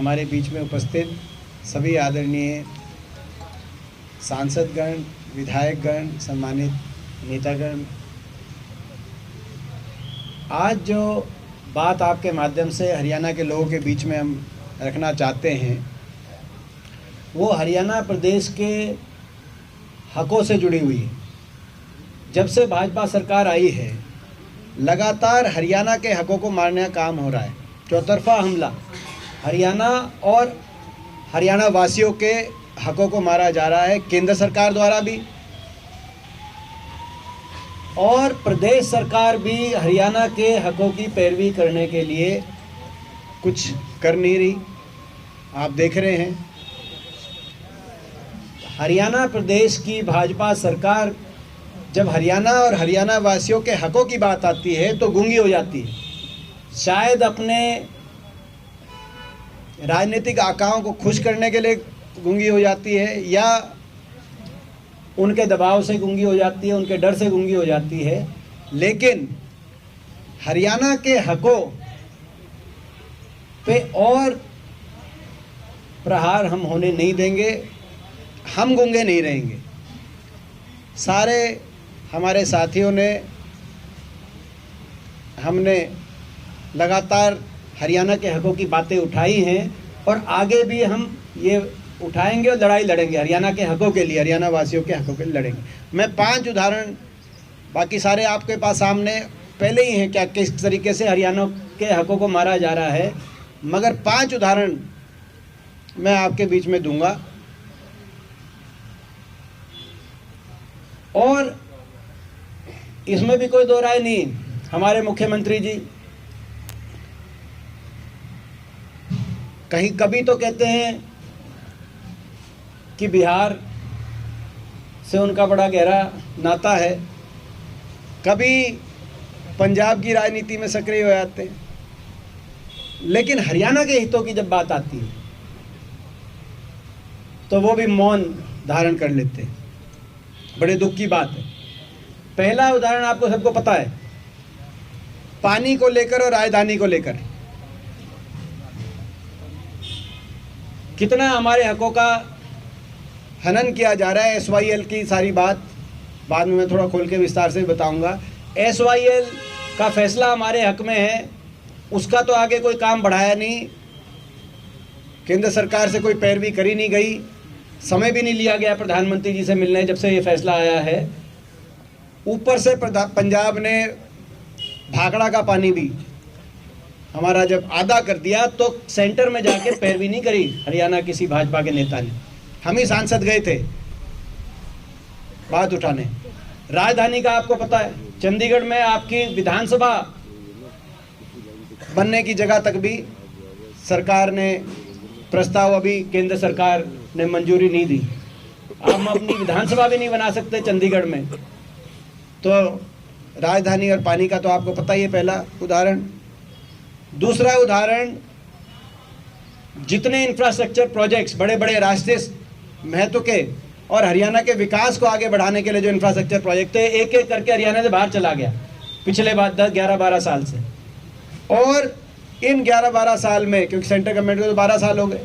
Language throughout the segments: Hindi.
हमारे बीच में उपस्थित सभी आदरणीय सांसदगण, विधायकगण, सम्मानित नेतागण, आज जो बात आपके माध्यम से हरियाणा के लोगों के बीच में हम रखना चाहते हैं वो हरियाणा प्रदेश के हकों से जुड़ी हुई है। जब से भाजपा सरकार आई है लगातार हरियाणा के हकों को मारने का काम हो रहा है। चौतरफा हमला हरियाणा और हरियाणा वासियों के हकों को मारा जा रहा है, केंद्र सरकार द्वारा भी और प्रदेश सरकार भी हरियाणा के हकों की पैरवी करने के लिए कुछ कर नहीं रही। आप देख रहे हैं हरियाणा प्रदेश की भाजपा सरकार जब हरियाणा और हरियाणा वासियों के हकों की बात आती है तो गूंगी हो जाती है। शायद अपने राजनीतिक आकाओं को खुश करने के लिए गूंगी हो जाती है या उनके दबाव से गूंगी हो जाती है, उनके डर से गूंगी हो जाती है, लेकिन हरियाणा के हकों पे और प्रहार हम होने नहीं देंगे, हम गूंगे नहीं रहेंगे। सारे हमारे साथियों ने हमने लगातार हरियाणा के हकों की बातें उठाई हैं और आगे भी हम ये उठाएंगे और लड़ाई लड़ेंगे हरियाणा के हकों के लिए, हरियाणा वासियों के हकों के लिए लड़ेंगे। मैं 5 उदाहरण, बाकी सारे आपके पास सामने पहले ही हैं क्या किस तरीके से हरियाणा के हकों को मारा जा रहा है, मगर 5 उदाहरण मैं आपके बीच में दूंगा। और इसमें भी कोई दो राय नहीं, हमारे मुख्यमंत्री जी कहीं कभी तो कहते हैं कि बिहार से उनका बड़ा गहरा नाता है, कभी पंजाब की राजनीति में सक्रिय हो जाते हैं, लेकिन हरियाणा के हितों की जब बात आती है तो वो भी मौन धारण कर लेते हैं। बड़े दुख की बात है। पहला उदाहरण आपको सबको पता है, पानी को लेकर और राजधानी को लेकर कितना हमारे हकों का हनन किया जा रहा है। SYL की सारी बात बाद में मैं थोड़ा खोल के विस्तार से बताऊंगा। SYL का फैसला हमारे हक में है, उसका तो आगे कोई काम बढ़ाया नहीं, केंद्र सरकार से कोई पैरवी करी नहीं गई, समय भी नहीं लिया गया प्रधानमंत्री जी से मिलने जब से ये फैसला आया है। ऊपर से पंजाब ने भाखड़ा का पानी भी हमारा जब आधा कर दिया तो सेंटर में जाके पैरवी नहीं करी हरियाणा किसी भाजपा के नेता ने। हम ही सांसद गए थे बात उठाने। राजधानी का आपको पता है, चंडीगढ़ में आपकी विधानसभा बनने की जगह तक भी सरकार ने प्रस्ताव, अभी केंद्र सरकार ने मंजूरी नहीं दी। हम अपनी विधानसभा भी नहीं बना सकते चंडीगढ़ में। तो राजधानी और पानी का तो आपको पता ही है, पहला उदाहरण। दूसरा उदाहरण, जितने इंफ्रास्ट्रक्चर प्रोजेक्ट्स बड़े बड़े राष्ट्रीय महत्व के और हरियाणा के विकास को आगे बढ़ाने के लिए जो इंफ्रास्ट्रक्चर प्रोजेक्ट थे, एक एक करके हरियाणा से बाहर चला गया पिछले 11-12 साल से। और इन 11-12 साल में, क्योंकि सेंट्रल गवर्नमेंट को तो 12 साल हो गए,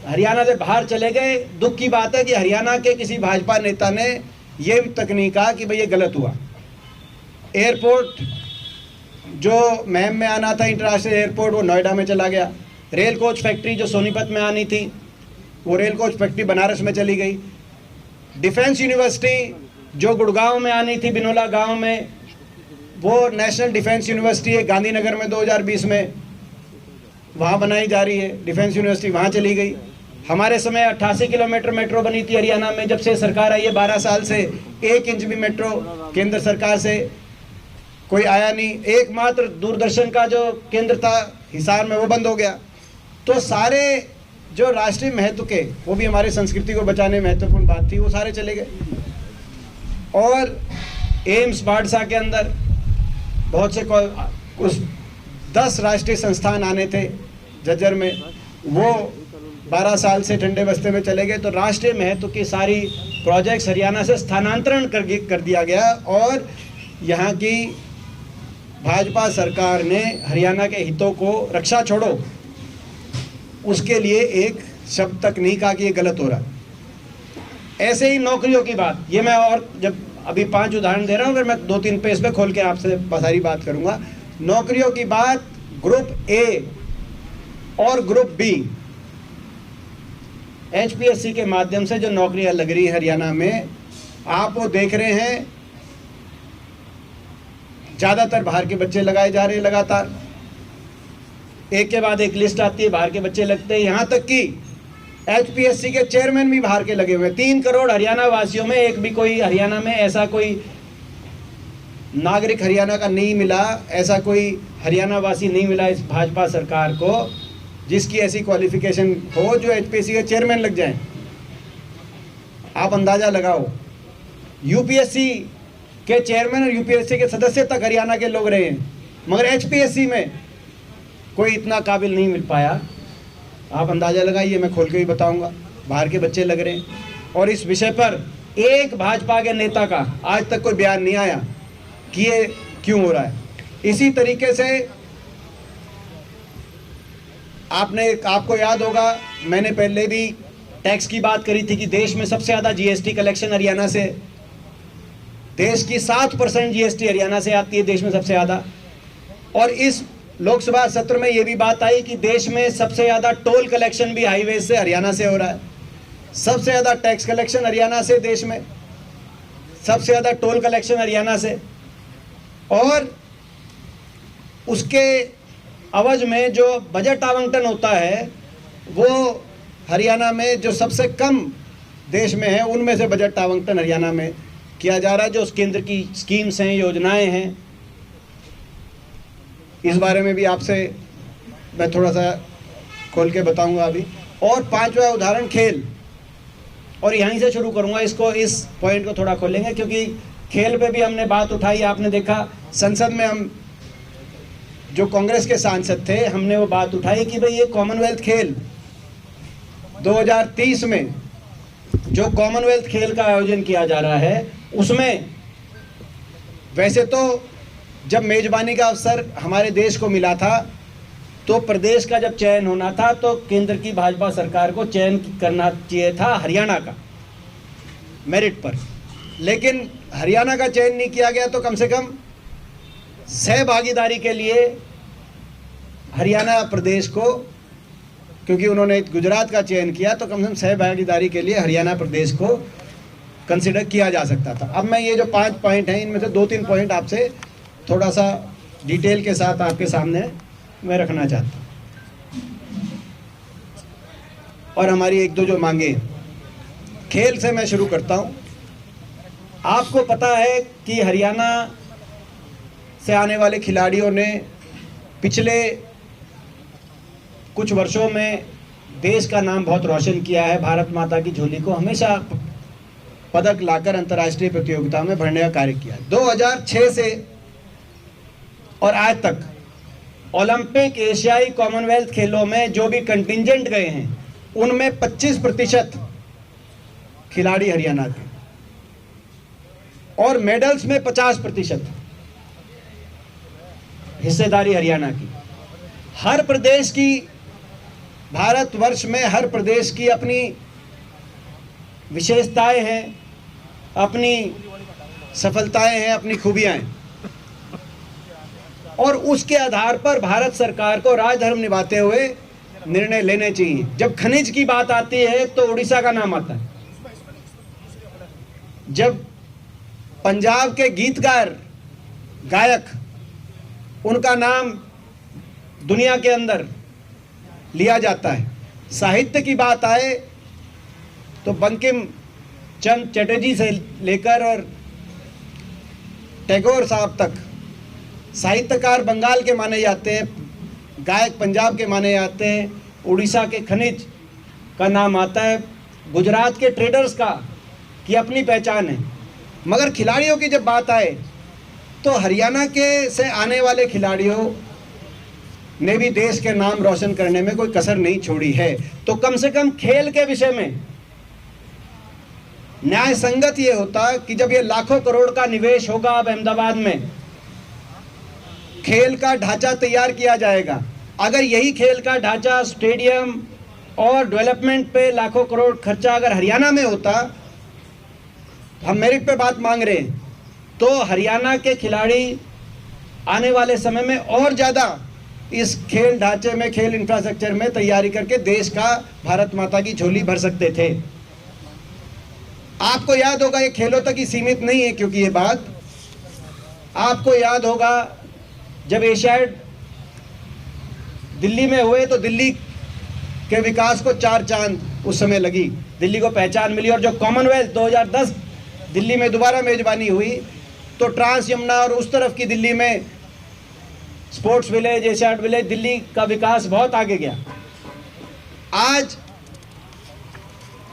हरियाणा से बाहर चले गए। दुख की बात है कि हरियाणा के किसी भाजपा नेता ने ये तकनीक कहा कि भाई ये गलत हुआ। एयरपोर्ट जो महम में आना था, इंटरनेशनल एयरपोर्ट, वो नोएडा में चला गया। रेल कोच फैक्ट्री जो सोनीपत में आनी थी, वो रेल कोच फैक्ट्री बनारस में चली गई। डिफेंस यूनिवर्सिटी जो गुड़गांव में आनी थी, बिनोला गांव में, वो नेशनल डिफेंस यूनिवर्सिटी है गांधीनगर में 2020 में वहाँ बनाई जा रही है डिफेंस यूनिवर्सिटी, वहाँ चली गई। हमारे समय 88 किलोमीटर मेट्रो बनी थी हरियाणा में। जब से सरकार आई है 12 साल से 1 इंच भी मेट्रो केंद्र सरकार से कोई आया नहीं। एकमात्र दूरदर्शन का जो केंद्र था हिसार में, वो बंद हो गया। तो सारे जो राष्ट्रीय महत्व के, वो भी हमारे संस्कृति को बचाने में महत्वपूर्ण बात थी, वो सारे चले गए। और एम्स बाड़सा के अंदर बहुत से कुछ 10 राष्ट्रीय संस्थान आने थे झज्जर में, वो 12 साल से ठंडे बस्ते में चले गए। तो राष्ट्रीय महत्व की सारी प्रोजेक्ट्स हरियाणा से स्थानांतरण कर दिया गया और यहाँ की भाजपा सरकार ने हरियाणा के हितों को, रक्षा छोड़ो, उसके लिए एक शब्द तक नहीं कहा कि ये गलत हो रहा है। ऐसे ही नौकरियों की बात, ये मैं और जब अभी 5 उदाहरण दे रहा हूँ, फिर मैं 2-3 पेज पे खोल के आपसे सारी बात करूँगा। नौकरियों की बात, ग्रुप ए और ग्रुप बी एचपीएससी के माध्यम से जो नौकरियां लग रही है हरियाणा में, आप वो देख रहे हैं, ज़्यादातर बाहर के बच्चे लगाए जा रहे हैं। लगातार एक के बाद एक लिस्ट आती है, बाहर के बच्चे लगते हैं। यहाँ तक कि एचपीएससी के चेयरमैन भी बाहर के लगे हुए हैं। 3 करोड़ हरियाणा वासियों में एक भी कोई हरियाणा में ऐसा कोई नागरिक हरियाणा का नहीं मिला, ऐसा कोई हरियाणा वासी नहीं मिला इस भाजपा सरकार को जिसकी ऐसी क्वालिफिकेशन हो जो एचपीएससी के चेयरमैन लग जाएं। आप अंदाजा लगाओ, यूपीएससी के चेयरमैन और यूपीएससी के सदस्य तक हरियाणा के लोग रहे हैं, मगर एचपीएससी में कोई इतना काबिल नहीं मिल पाया। आप अंदाजा लगाइए, मैं खोल के भी बताऊंगा, बाहर के बच्चे लग रहे हैं। और इस विषय पर एक भाजपा के नेता का आज तक कोई बयान नहीं आया कि ये क्यों हो रहा है। इसी तरीके से आपको याद होगा, मैंने पहले भी टैक्स की बात करी थी कि देश में सबसे ज़्यादा जीएसटी कलेक्शन हरियाणा से, देश की 7% जीएसटी हरियाणा से आती है, देश में सबसे ज़्यादा। और इस लोकसभा सत्र में ये भी बात आई कि देश में सबसे ज़्यादा टोल कलेक्शन भी हाईवे से हरियाणा से हो रहा है। सबसे ज़्यादा टैक्स कलेक्शन हरियाणा से, देश में सबसे ज़्यादा टोल कलेक्शन हरियाणा से। और उसके अवज में जो बजट आवंटन होता है वो हरियाणा में जो सबसे कम देश में है, उनमें से बजट आवंटन हरियाणा में किया जा रहा है। जो केंद्र की स्कीम्स हैं, योजनाएं हैं, इस बारे में भी आपसे मैं थोड़ा सा खोल के बताऊंगा अभी। और 5वां उदाहरण खेल, और यहीं से शुरू करूंगा इसको, इस पॉइंट को थोड़ा खोलेंगे क्योंकि खेल पे भी हमने बात उठाई। आपने देखा संसद में, हम जो कांग्रेस के सांसद थे, हमने वो बात उठाई कि भाई ये कॉमनवेल्थ खेल 2030 में जो कॉमनवेल्थ खेल का आयोजन किया जा रहा है, उसमें वैसे तो जब मेजबानी का अवसर हमारे देश को मिला था तो प्रदेश का जब चयन होना था तो केंद्र की भाजपा सरकार को चयन करना चाहिए था हरियाणा का मेरिट पर, लेकिन हरियाणा का चयन नहीं किया गया। तो कम से कम सहभागीदारी के लिए हरियाणा प्रदेश को, क्योंकि उन्होंने गुजरात का चयन किया, तो कम से कम सहभागीदारी के लिए हरियाणा प्रदेश को कंसिडर किया जा सकता था। अब मैं ये जो 5 पॉइंट हैं, इनमें से 2-3 पॉइंट आपसे थोड़ा सा डिटेल के साथ आपके सामने मैं रखना चाहता हूँ। और हमारी 1-2 जो मांगे, खेल से मैं शुरू करता हूँ। आपको पता है कि हरियाणा से आने वाले खिलाड़ियों ने पिछले कुछ वर्षों में देश का नाम बहुत रोशन किया है। भारत माता की झोली को हमेशा पदक लाकर अंतर्राष्ट्रीय प्रतियोगिता में भरने का कार्य किया। 2006 से और आज तक ओलंपिक, एशियाई, कॉमनवेल्थ खेलों में जो भी कंटिंजेंट गए हैं, उनमें 25% खिलाड़ी हरियाणा के, और मेडल्स में 50% हिस्सेदारी हरियाणा की। हर प्रदेश की, भारतवर्ष में हर प्रदेश की अपनी विशेषताएं हैं, अपनी सफलताएं हैं, अपनी खूबियां हैं, और उसके आधार पर भारत सरकार को राजधर्म निभाते हुए निर्णय लेने चाहिए। जब खनिज की बात आती है तो उड़ीसा का नाम आता है। जब पंजाब के गीतकार, गायक, उनका नाम दुनिया के अंदर लिया जाता है। साहित्य की बात आए तो बंकिम चंद्र चटर्जी से लेकर और टैगोर साहब तक साहित्यकार बंगाल के माने जाते हैं, गायक पंजाब के माने जाते हैं, उड़ीसा के खनिज का नाम आता है, गुजरात के ट्रेडर्स का की अपनी पहचान है। मगर खिलाड़ियों की जब बात आए तो हरियाणा के से आने वाले खिलाड़ियों ने भी देश के नाम रोशन करने में कोई कसर नहीं छोड़ी है। तो कम से कम खेल के विषय में न्याय संगत ये होता कि जब ये लाखों करोड़ का निवेश होगा, अब अहमदाबाद में खेल का ढांचा तैयार किया जाएगा, अगर यही खेल का ढांचा, स्टेडियम, और डेवलपमेंट पे लाखों करोड़ खर्चा अगर हरियाणा में होता, हम मेरिट पे बात मांग रहे हैं, तो हरियाणा के खिलाड़ी आने वाले समय में और ज़्यादा इस खेल ढांचे में, खेल इंफ्रास्ट्रक्चर में तैयारी करके देश का, भारत माता की झोली भर सकते थे। आपको याद होगा ये खेलों तक ही सीमित नहीं है, क्योंकि ये बात आपको याद होगा जब एशियाड दिल्ली में हुए तो दिल्ली के विकास को 4 चांद उस समय लगी, दिल्ली को पहचान मिली। और जो कॉमनवेल्थ 2010 दिल्ली में दोबारा मेजबानी हुई तो ट्रांस यमुना और उस तरफ की दिल्ली में sports village, Asiad village, Delhi का विकास बहुत आगे गया। आज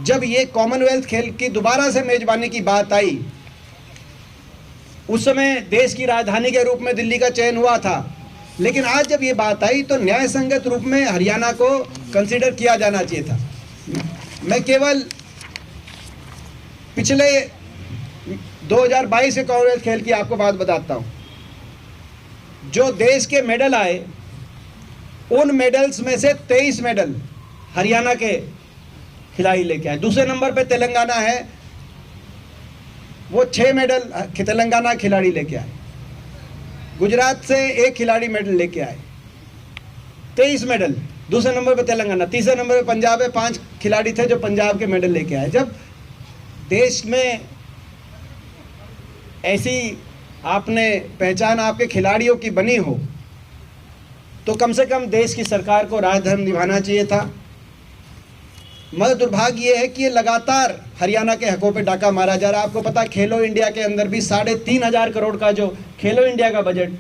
जब ये कॉमनवेल्थ खेल की दोबारा से मेजबानी की बात आई, उस समय देश की राजधानी के रूप में दिल्ली का चयन हुआ था, लेकिन आज जब ये बात आई तो न्याय संगत रूप में हरियाणा को कंसीडर किया जाना चाहिए था। मैं केवल पिछले 2022 के कॉमनवेल्थ खेल की आपको बात बताता हूं। जो देश के मेडल आए, उन मेडल्स में से 23 मेडल हरियाणा के खिलाड़ी लेके आए। दूसरे नंबर पे तेलंगाना है, वो 6 मेडल तेलंगाना खिलाड़ी लेके आए। गुजरात से 1 खिलाड़ी मेडल लेके आए, 23 मेडल। दूसरे नंबर पे तेलंगाना, तीसरे नंबर पे पंजाब है, 5 खिलाड़ी थे जो पंजाब के मेडल लेके आए। जब देश में ऐसी आपने पहचान आपके खिलाड़ियों की बनी हो, तो कम से कम देश की सरकार को राजधर्म निभाना चाहिए था। मगर दुर्भाग्य ये है कि ये लगातार हरियाणा के हकों पे डाका मारा जा रहा है। आपको पता है खेलो इंडिया के अंदर भी 3,500 करोड़ का जो खेलो इंडिया का बजट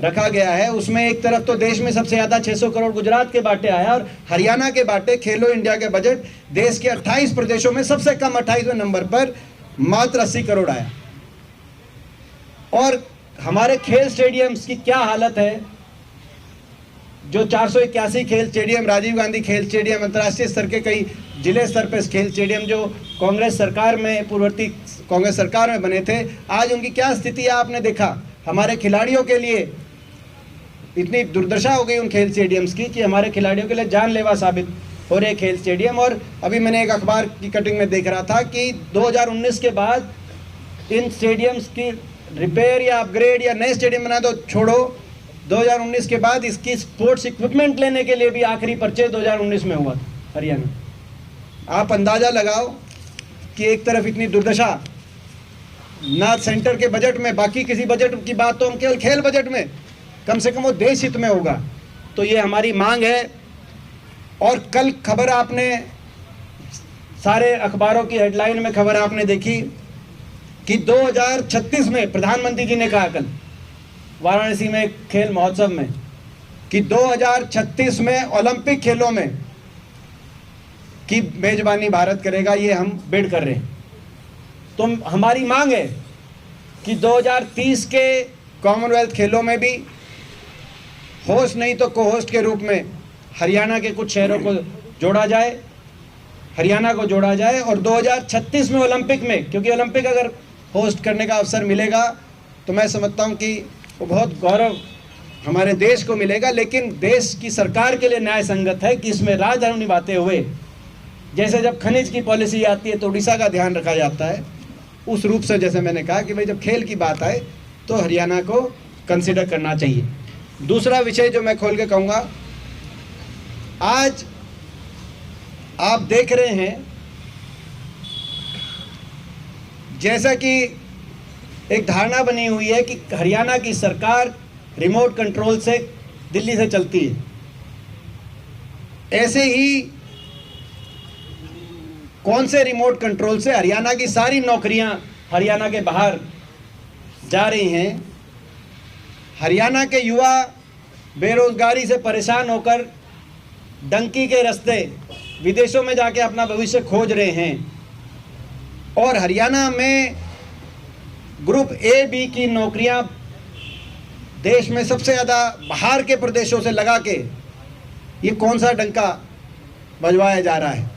रखा गया है, उसमें एक तरफ तो देश में सबसे ज़्यादा 600 करोड़ गुजरात के बाटे आया, और हरियाणा के बाटे खेलो इंडिया के बजट देश के 28 प्रदेशों में सबसे कम 28वें नंबर पर मात्र 80 करोड़ आया। और हमारे खेल स्टेडियम्स की क्या हालत है, जो 481 खेल स्टेडियम, राजीव गांधी खेल स्टेडियम, अंतर्राष्ट्रीय स्तर के कई जिले स्तर पर खेल स्टेडियम जो कांग्रेस सरकार में, पूर्ववर्ती कांग्रेस सरकार में बने थे, आज उनकी क्या स्थिति है आपने देखा। हमारे खिलाड़ियों के लिए इतनी दुर्दशा हो गई उन खेल स्टेडियम्स की कि हमारे खिलाड़ियों के लिए जानलेवा साबित हो रहे खेल स्टेडियम। और अभी मैंने एक अखबार की कटिंग में देख रहा था कि 2019 के बाद इन स्टेडियम्स की रिपेयर या अपग्रेड या नए स्टेडियम बना तो छोड़ो, 2019 के बाद इसकी स्पोर्ट्स इक्विपमेंट लेने के लिए भी आखिरी परचेज 2019 में हुआ था हरियाणा। आप अंदाज़ा लगाओ कि एक तरफ इतनी दुर्दशा, ना सेंटर के बजट में, बाकी किसी बजट की बात तो हम केवल खेल बजट में, कम से कम वो देश हित में होगा। तो ये हमारी मांग है। और कल खबर आपने सारे अखबारों की हेडलाइन में खबर आपने देखी कि 2036 में प्रधानमंत्री जी ने कहा कल वाराणसी में खेल महोत्सव में कि 2036 में ओलंपिक खेलों में की मेजबानी भारत करेगा। ये हम बिड कर रहे हैं। तो हमारी मांग है कि 2030 के कॉमनवेल्थ खेलों में भी होस्ट नहीं तो को होस्ट के रूप में हरियाणा के कुछ शहरों को जोड़ा जाए, हरियाणा को जोड़ा जाए। और 2036 में ओलंपिक में, क्योंकि ओलंपिक अगर होस्ट करने का अवसर मिलेगा तो मैं समझता हूं कि वो बहुत गौरव हमारे देश को मिलेगा। लेकिन देश की सरकार के लिए न्याय संगत है कि इसमें राजधर्म निभाते हुए, जैसे जब खनिज की पॉलिसी आती है तो उड़ीसा का ध्यान रखा जाता है, उस रूप से जैसे मैंने कहा कि भाई जब खेल की बात आए तो हरियाणा को कंसिडर करना चाहिए। दूसरा विषय जो मैं खोल के कहूँगा, आज आप देख रहे हैं जैसा कि एक धारणा बनी हुई है कि हरियाणा की सरकार रिमोट कंट्रोल से दिल्ली से चलती है। ऐसे ही कौन से रिमोट कंट्रोल से हरियाणा की सारी नौकरियां हरियाणा के बाहर जा रही हैं। हरियाणा के युवा बेरोजगारी से परेशान होकर डंकी के रास्ते विदेशों में जाके अपना भविष्य खोज रहे हैं। और हरियाणा में ग्रुप ए बी की नौकरियां देश में सबसे ज़्यादा बाहर के प्रदेशों से लगा के ये कौन सा डंका बजवाया जा रहा है।